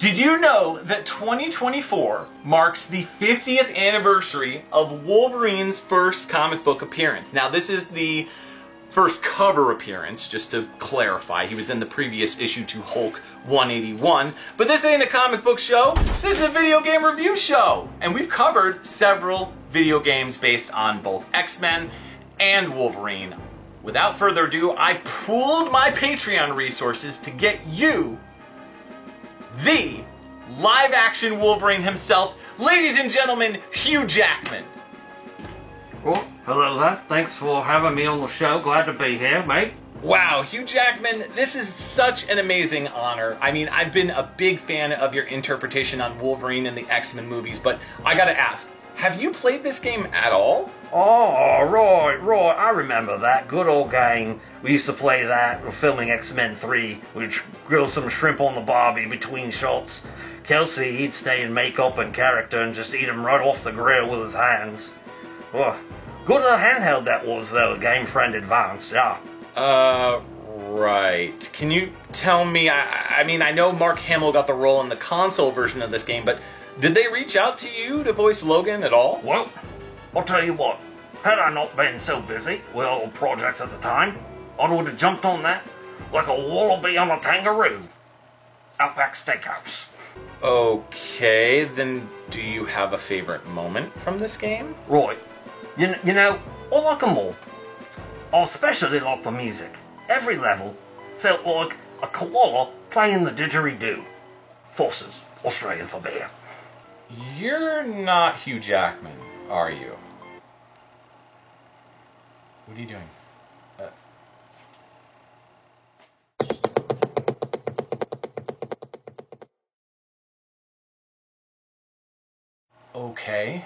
Did you know that 2024 marks the 50th anniversary of Wolverine's first comic book appearance? Now, this is the first cover appearance, just to clarify. He was in the previous issue to Hulk 181, but this ain't a comic book show, this is a video game review show! And we've covered several video games based on both X-Men and Wolverine. Without further ado, I pooled my Patreon resources to get you the live-action Wolverine himself, ladies and gentlemen, Hugh Jackman. Well, hello there. Thanks for having me on the show. Glad to be here, mate. Wow, Hugh Jackman, this is such an amazing honor. I mean, I've been a big fan of your interpretation on Wolverine in the X-Men movies, but I gotta ask, have you played this game at all? Oh, right. I remember that. Good old game. We used to play that. We're filming X-Men 3. We'd grill some shrimp on the barbie between shots. Kelsey, he'd stay in makeup and character and just eat them right off the grill with his hands. Oh, good handheld that was, though. Game Friend Advance, yeah. Right. Can you tell me, I mean, I know Mark Hamill got the role in the console version of this game, but did they reach out to you to voice Logan at all? Well, I'll tell you what, had I not been so busy with all projects at the time, I would have jumped on that like a wallaby on a kangaroo. Outback Steakhouse. Okay, then do you have a favorite moment from this game? Right. You know, I like them all. I especially like the music. Every level felt like a koala playing the didgeridoo. Forces, Australian for beer. You're not Hugh Jackman, are you? What are you doing? Okay.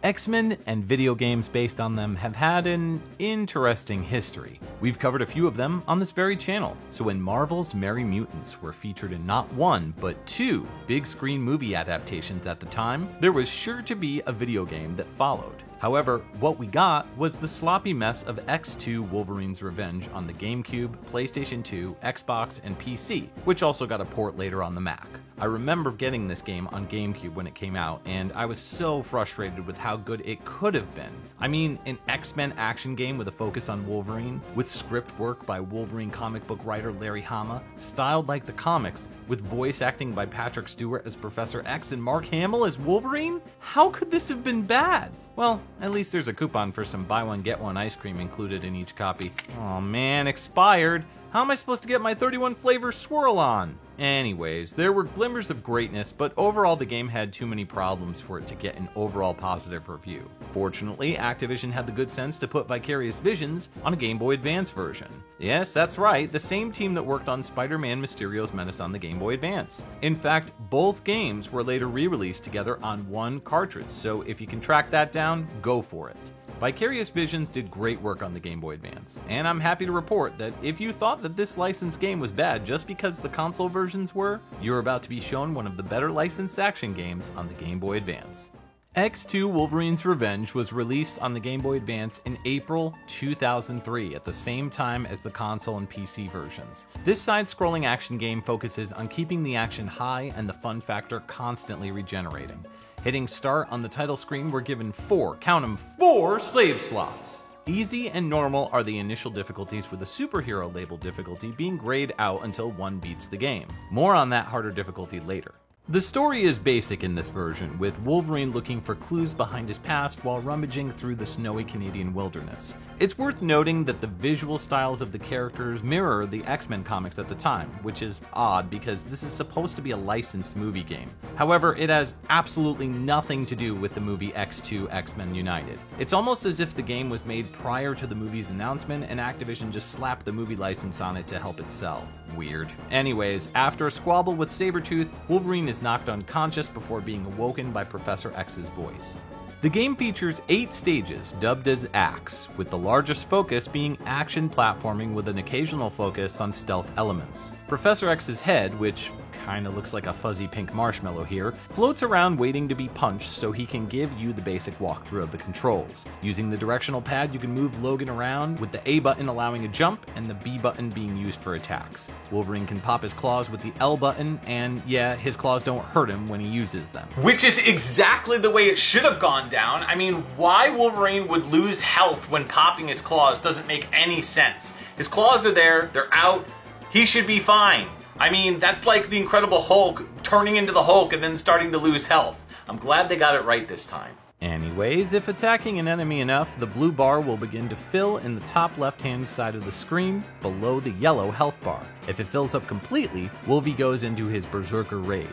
X-Men and video games based on them have had an interesting history. We've covered a few of them on this very channel. So when Marvel's Merry Mutants were featured in not one, but two big screen movie adaptations at the time, there was sure to be a video game that followed. However, what we got was the sloppy mess of X2 Wolverine's Revenge on the GameCube, PlayStation 2, Xbox, and PC, which also got a port later on the Mac. I remember getting this game on GameCube when it came out, and I was so frustrated with how good it could have been. I mean, an X-Men action game with a focus on Wolverine, with script work by Wolverine comic book writer Larry Hama, styled like the comics, with voice acting by Patrick Stewart as Professor X and Mark Hamill as Wolverine? How could this have been bad? Well, at least there's a coupon for some buy one get one ice cream included in each copy. Oh man, expired. How am I supposed to get my 31 flavor swirl on? Anyways, there were glimmers of greatness, but overall the game had too many problems for it to get an overall positive review. Fortunately, Activision had the good sense to put Vicarious Visions on a Game Boy Advance version. Yes, that's right, the same team that worked on Spider-Man Mysterio's Menace on the Game Boy Advance. In fact, both games were later re-released together on one cartridge, so if you can track that down, go for it. Vicarious Visions did great work on the Game Boy Advance, and I'm happy to report that if you thought that this licensed game was bad just because the console versions were, you're about to be shown one of the better licensed action games on the Game Boy Advance. X2 Wolverine's Revenge was released on the Game Boy Advance in April 2003 at the same time as the console and PC versions. This side-scrolling action game focuses on keeping the action high and the fun factor constantly regenerating. Hitting start on the title screen, we're given count 'em, 4 save slots. Easy and normal are the initial difficulties, with the superhero label difficulty being grayed out until one beats the game. More on that harder difficulty later. The story is basic in this version, with Wolverine looking for clues behind his past while rummaging through the snowy Canadian wilderness. It's worth noting that the visual styles of the characters mirror the X-Men comics at the time, which is odd because this is supposed to be a licensed movie game. However, it has absolutely nothing to do with the movie X2 X-Men United. It's almost as if the game was made prior to the movie's announcement and Activision just slapped the movie license on it to help it sell. Weird. Anyways, after a squabble with Sabretooth, Wolverine is knocked unconscious before being awoken by Professor X's voice. The game features 8 stages, dubbed as acts, with the largest focus being action platforming with an occasional focus on stealth elements. Professor X's head, which kinda looks like a fuzzy pink marshmallow here, floats around waiting to be punched so he can give you the basic walkthrough of the controls. Using the directional pad, you can move Logan around, with the A button allowing a jump and the B button being used for attacks. Wolverine can pop his claws with the L button, and yeah, his claws don't hurt him when he uses them. Which is exactly the way it should have gone down. I mean, why Wolverine would lose health when popping his claws doesn't make any sense. His claws are there, they're out, he should be fine. I mean, that's like the Incredible Hulk turning into the Hulk and then starting to lose health. I'm glad they got it right this time. Anyways, if attacking an enemy enough, the blue bar will begin to fill in the top left-hand side of the screen below the yellow health bar. If it fills up completely, Wolvie goes into his Berserker Rage.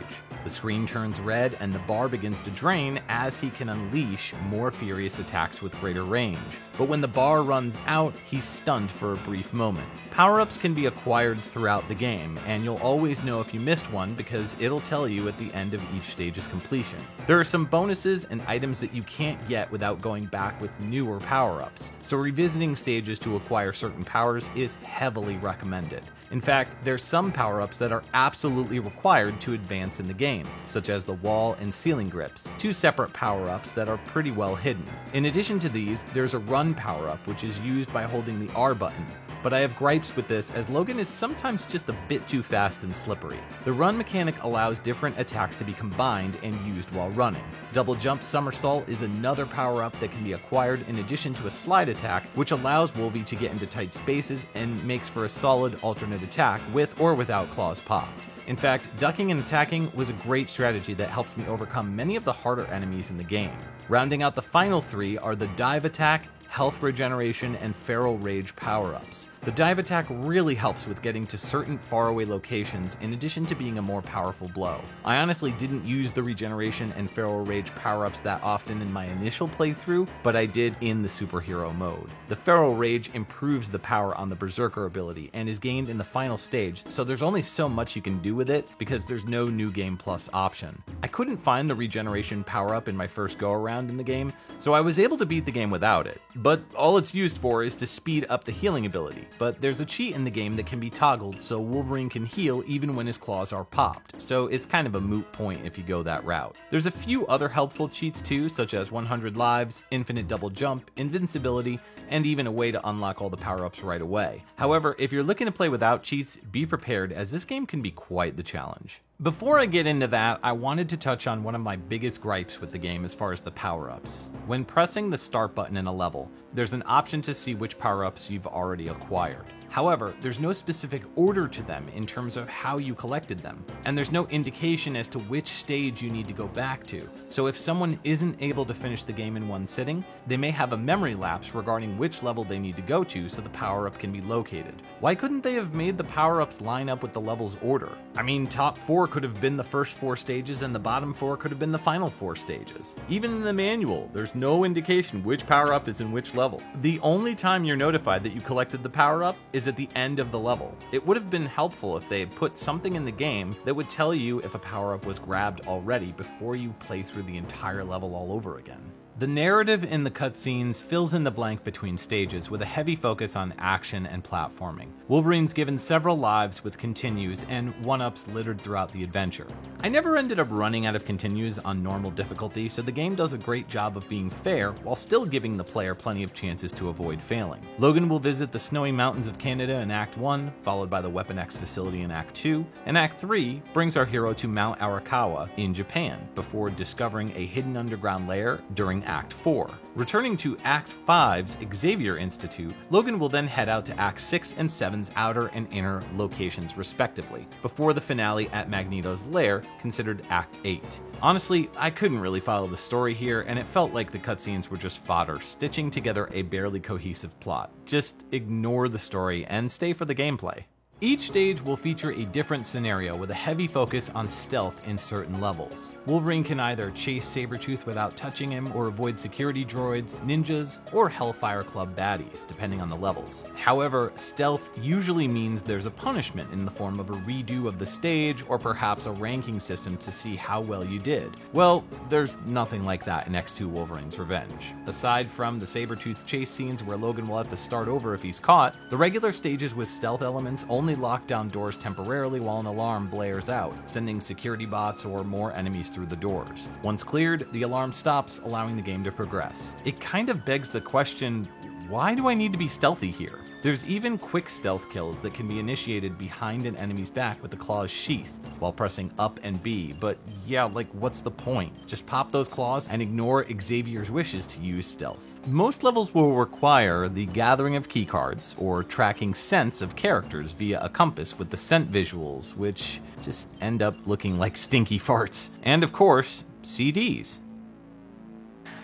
The screen turns red and the bar begins to drain as he can unleash more furious attacks with greater range. But when the bar runs out, he's stunned for a brief moment. Power-ups can be acquired throughout the game, and you'll always know if you missed one because it'll tell you at the end of each stage's completion. There are some bonuses and items that you can't get without going back with newer power-ups, so revisiting stages to acquire certain powers is heavily recommended. In fact, there's some power-ups that are absolutely required to advance in the game, such as the wall and ceiling grips, 2 separate power-ups that are pretty well hidden. In addition to these, there's a run power-up which is used by holding the R button, but I have gripes with this as Logan is sometimes just a bit too fast and slippery. The run mechanic allows different attacks to be combined and used while running. Double jump somersault is another power-up that can be acquired in addition to a slide attack, which allows Wolvie to get into tight spaces and makes for a solid alternate attack with or without claws popped. In fact, ducking and attacking was a great strategy that helped me overcome many of the harder enemies in the game. Rounding out the final 3 are the dive attack, health regeneration, and feral rage power-ups. The dive attack really helps with getting to certain faraway locations in addition to being a more powerful blow. I honestly didn't use the regeneration and feral rage power-ups that often in my initial playthrough, but I did in the superhero mode. The feral rage improves the power on the Berserker ability and is gained in the final stage, so there's only so much you can do with it because there's no New Game Plus option. I couldn't find the regeneration power-up in my first go-around in the game, so I was able to beat the game without it. But all it's used for is to speed up the healing ability. But there's a cheat in the game that can be toggled so Wolverine can heal even when his claws are popped, so it's kind of a moot point if you go that route. There's a few other helpful cheats too, such as 100 lives, infinite double jump, invincibility, and even a way to unlock all the power-ups right away. However, if you're looking to play without cheats, be prepared as this game can be quite the challenge. Before I get into that, I wanted to touch on one of my biggest gripes with the game as far as the power-ups. When pressing the start button in a level, there's an option to see which power-ups you've already acquired. However, there's no specific order to them in terms of how you collected them, and there's no indication as to which stage you need to go back to. So if someone isn't able to finish the game in one sitting, they may have a memory lapse regarding which level they need to go to so the power-up can be located. Why couldn't they have made the power-ups line up with the level's order? I mean, top 4 could have been the first 4 stages and the bottom 4 could have been the final 4 stages. Even in the manual, there's no indication which power-up is in which level. The only time you're notified that you collected the power-up is at the end of the level. It would have been helpful if they had put something in the game that would tell you if a power-up was grabbed already before you play through the entire level all over again. The narrative in the cutscenes fills in the blank between stages with a heavy focus on action and platforming. Wolverine's given several lives with continues and 1-ups littered throughout the adventure. I never ended up running out of continues on normal difficulty, so the game does a great job of being fair while still giving the player plenty of chances to avoid failing. Logan will visit the snowy mountains of Canada in Act 1, followed by the Weapon X facility in Act 2, and Act 3 brings our hero to Mount Arakawa in Japan before discovering a hidden underground lair during during Act 4. Returning to Act 5's Xavier Institute, Logan will then head out to Act 6 and 7's outer and inner locations respectively, before the finale at Magneto's lair, considered Act 8. Honestly, I couldn't really follow the story here, and it felt like the cutscenes were just fodder, stitching together a barely cohesive plot. Just ignore the story and stay for the gameplay. Each stage will feature a different scenario with a heavy focus on stealth in certain levels. Wolverine can either chase Sabretooth without touching him or avoid security droids, ninjas, or Hellfire Club baddies, depending on the levels. However, stealth usually means there's a punishment in the form of a redo of the stage or perhaps a ranking system to see how well you did. Well, there's nothing like that in X2 Wolverine's Revenge. Aside from the Sabretooth chase scenes where Logan will have to start over if he's caught, the regular stages with stealth elements only lock down doors temporarily while an alarm blares out, sending security bots or more enemies through the doors. Once cleared, the alarm stops, allowing the game to progress. It kind of begs the question, why do I need to be stealthy here? There's even quick stealth kills that can be initiated behind an enemy's back with the claws sheathed while pressing up and B, but yeah, like what's the point? Just pop those claws and ignore Xavier's wishes to use stealth. Most levels will require the gathering of keycards or tracking scents of characters via a compass with the scent visuals, which just end up looking like stinky farts. And of course, CDs.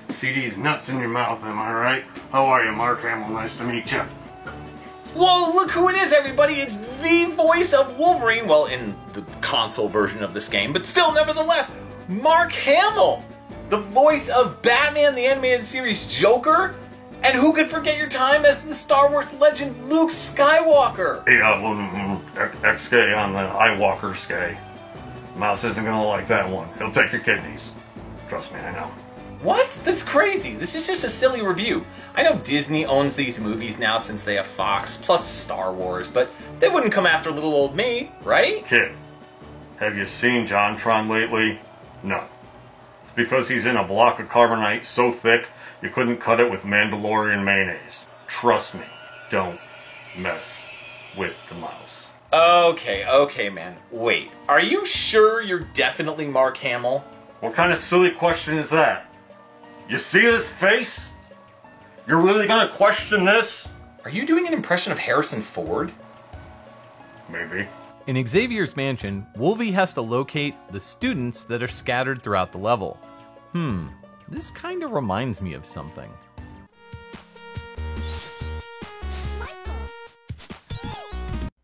CD's nuts in your mouth, am I right? How are you, Mark Hamill? Nice to meet you. Whoa, look who it is, everybody! It's the voice of Wolverine, well, in the console version of this game, but still, nevertheless, Mark Hamill! The voice of Batman the Animated Series Joker? And who could forget your time as the Star Wars legend Luke Skywalker? Yeah, XK on the Eyewalker Skay. Mouse isn't gonna like that one. He'll take your kidneys. Trust me, I know. What? That's crazy. This is just a silly review. I know Disney owns these movies now since they have Fox, plus Star Wars, but they wouldn't come after little old me, right? Kid, have you seen JonTron lately? No. It's because he's in a block of carbonite so thick you couldn't cut it with Mandalorian mayonnaise. Trust me, don't mess with the mouse. Okay, man. Wait, are you sure you're definitely Mark Hamill? What kind of silly question is that? You see this face? You're really gonna question this? Are you doing an impression of Harrison Ford? Maybe. In Xavier's mansion, Wolvie has to locate the students that are scattered throughout the level. This kinda reminds me of something.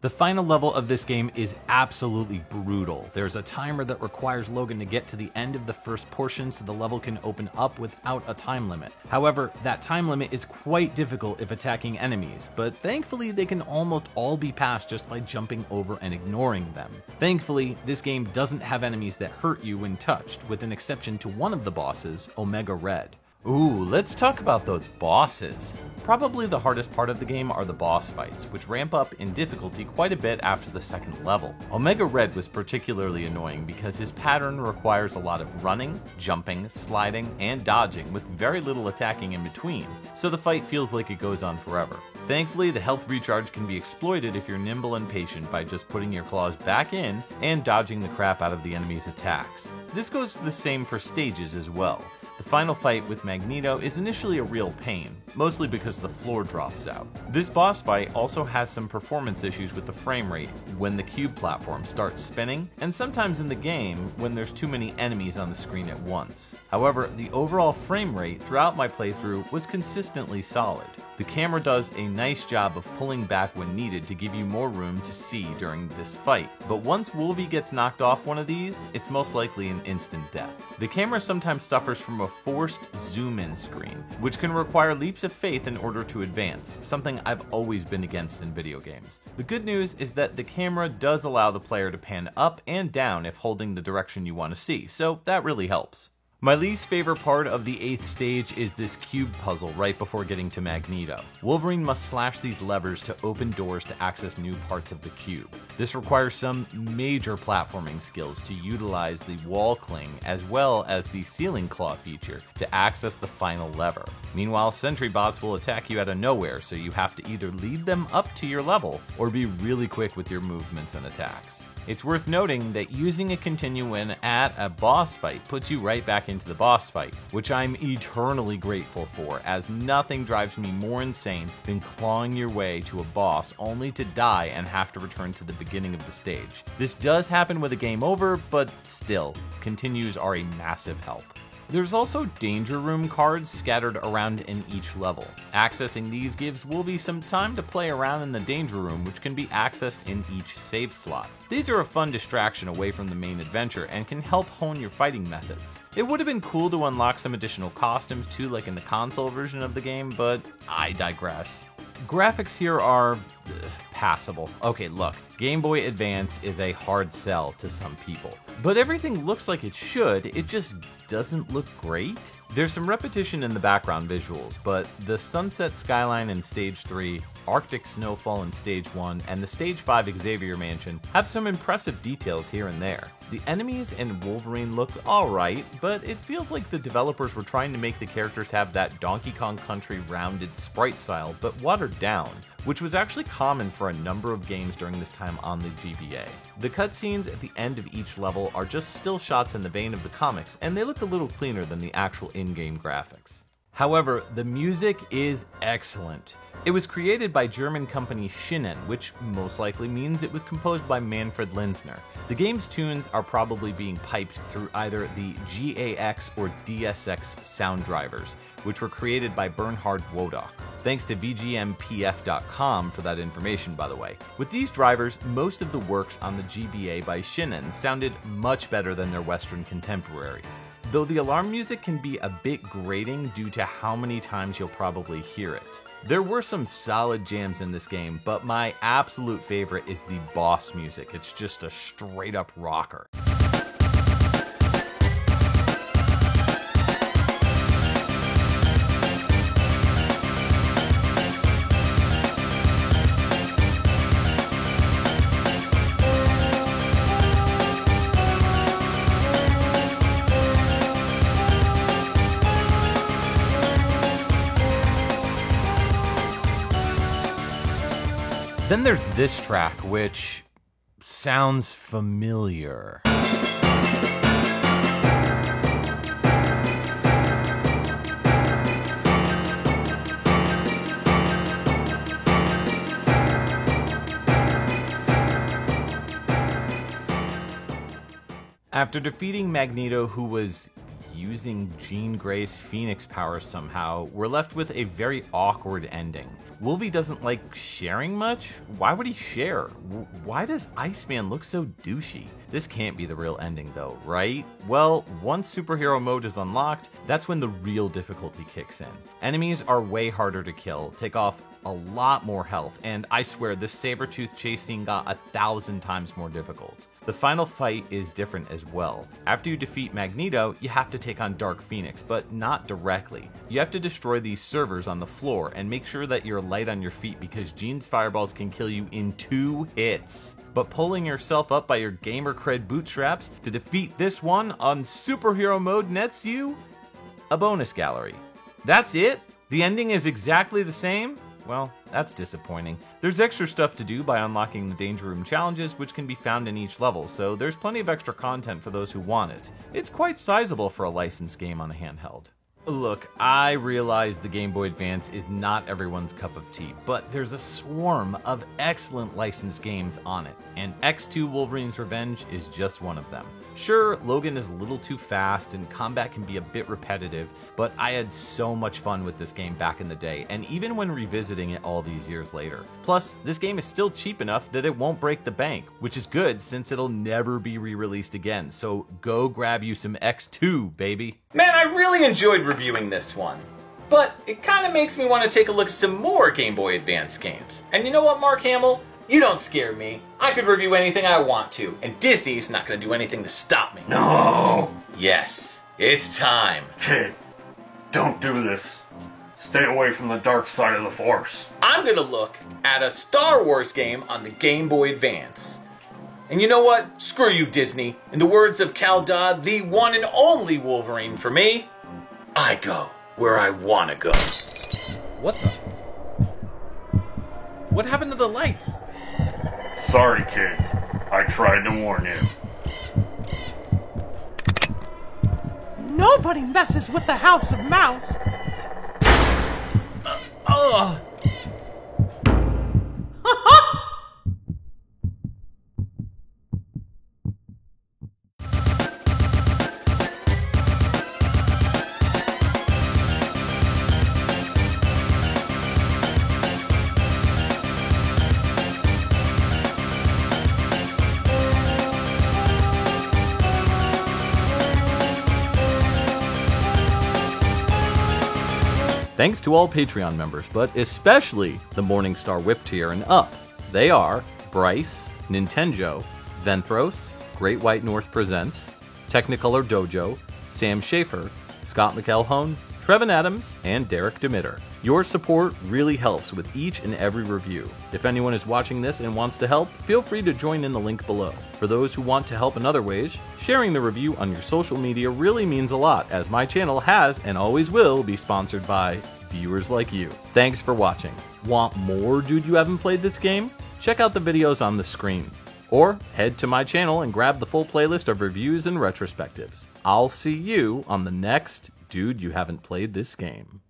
The final level of this game is absolutely brutal. There's a timer that requires Logan to get to the end of the first portion so the level can open up without a time limit. However, that time limit is quite difficult if attacking enemies, but thankfully they can almost all be passed just by jumping over and ignoring them. Thankfully, this game doesn't have enemies that hurt you when touched, with an exception to one of the bosses, Omega Red. Ooh, let's talk about those bosses. Probably the hardest part of the game are the boss fights, which ramp up in difficulty quite a bit after the second level. Omega Red was particularly annoying because his pattern requires a lot of running, jumping, sliding, and dodging with very little attacking in between, so the fight feels like it goes on forever. Thankfully, the health recharge can be exploited if you're nimble and patient by just putting your claws back in and dodging the crap out of the enemy's attacks. This goes the same for stages as well. The final fight with Magneto is initially a real pain, mostly because the floor drops out. This boss fight also has some performance issues with the frame rate when the cube platform starts spinning, and sometimes in the game when there's too many enemies on the screen at once. However, the overall frame rate throughout my playthrough was consistently solid. The camera does a nice job of pulling back when needed to give you more room to see during this fight, but once Wolvie gets knocked off one of these, it's most likely an instant death. The camera sometimes suffers from a forced zoom-in screen, which can require leaps of faith in order to advance, something I've always been against in video games. The good news is that the camera does allow the player to pan up and down if holding the direction you want to see, so that really helps. My least favorite part of the 8th stage is this cube puzzle right before getting to Magneto. Wolverine must slash these levers to open doors to access new parts of the cube. This requires some major platforming skills to utilize the wall cling as well as the ceiling claw feature to access the final lever. Meanwhile, sentry bots will attack you out of nowhere, so you have to either lead them up to your level or be really quick with your movements and attacks. It's worth noting that using a continue win at a boss fight puts you right back into the boss fight, which I'm eternally grateful for, as nothing drives me more insane than clawing your way to a boss only to die and have to return to the beginning of the stage. This does happen with a game over, but still, continues are a massive help. There's also Danger Room cards scattered around in each level. Accessing these gives Wolvie some time to play around in the Danger Room, which can be accessed in each save slot. These are a fun distraction away from the main adventure and can help hone your fighting methods. It would have been cool to unlock some additional costumes too, like in the console version of the game, but I digress. Graphics here are passable. Okay, look, Game Boy Advance is a hard sell to some people, but everything looks like it should, it just doesn't look great. There's some repetition in the background visuals, but the Sunset Skyline in Stage 3, Arctic Snowfall in Stage 1, and the Stage 5 Xavier Mansion have some impressive details here and there. The enemies and Wolverine look alright, but it feels like the developers were trying to make the characters have that Donkey Kong Country rounded sprite style, but watered down, which was actually common for a number of games during this time on the GBA. The cutscenes at the end of each level are just still shots in the vein of the comics, and they look a little cleaner than the actual in-game graphics. However, the music is excellent. It was created by German company Shinen, which most likely means it was composed by Manfred Linzner. The game's tunes are probably being piped through either the GAX or DSX sound drivers, which were created by Bernhard Wodak. Thanks to VGMPF.com for that information, by the way. With these drivers, most of the works on the GBA by Shinen sounded much better than their Western contemporaries, though the alarm music can be a bit grating due to how many times you'll probably hear it. There were some solid jams in this game, but my absolute favorite is the boss music. It's just a straight up rocker. Then there's this track, which sounds familiar. After defeating Magneto, who was using Jean Grey's Phoenix powers somehow, we're left with a very awkward ending. Wolvie doesn't like sharing much? Why would he share? Why does Iceman look so douchey? This can't be the real ending though, right? Well, once superhero mode is unlocked, that's when the real difficulty kicks in. Enemies are way harder to kill, take off a lot more health, and I swear this Sabretooth chase scene got 1,000 times more difficult. The final fight is different as well. After you defeat Magneto, you have to take on Dark Phoenix, but not directly. You have to destroy these servers on the floor and make sure that you're light on your feet because Jean's fireballs can kill you in 2 hits. But pulling yourself up by your gamer cred bootstraps to defeat this one on superhero mode nets you a bonus gallery. That's it? The ending is exactly the same? Well, that's disappointing. There's extra stuff to do by unlocking the Danger Room challenges, which can be found in each level, so there's plenty of extra content for those who want it. It's quite sizable for a licensed game on a handheld. Look, I realize the Game Boy Advance is not everyone's cup of tea, but there's a swarm of excellent licensed games on it, and X2 Wolverine's Revenge is just one of them. Sure, Logan is a little too fast and combat can be a bit repetitive, but I had so much fun with this game back in the day, and even when revisiting it all these years later. Plus, this game is still cheap enough that it won't break the bank, which is good since it'll never be re-released again, so go grab you some X2, baby. Man, I really enjoyed reviewing this one. But it kind of makes me want to take a look at some more Game Boy Advance games. And you know what, Mark Hamill? You don't scare me. I could review anything I want to, and Disney's not going to do anything to stop me. No! Yes, it's time. Kid, don't do this. Stay away from the dark side of the Force. I'm going to look at a Star Wars game on the Game Boy Advance. And you know what? Screw you, Disney. In the words of Cal Dodd, the one and only Wolverine for me, I go where I want to go. What the? What happened to the lights? Sorry, kid. I tried to warn you. Nobody messes with the House of Mouse. Thanks to all Patreon members, but especially the Morningstar Whip tier and up. They are Bryce, Nintendo, Venthros, Great White North Presents, Technicolor Dojo, Sam Schaefer, Scott McElhone, Trevin Adams, and Derek Demitter. Your support really helps with each and every review. If anyone is watching this and wants to help, feel free to join in the link below. For those who want to help in other ways, sharing the review on your social media really means a lot, as my channel has and always will be sponsored by viewers like you. Thanks for watching. Want more Dude You Haven't Played This Game? Check out the videos on the screen. Or head to my channel and grab the full playlist of reviews and retrospectives. I'll see you on the next Dude You Haven't Played This Game.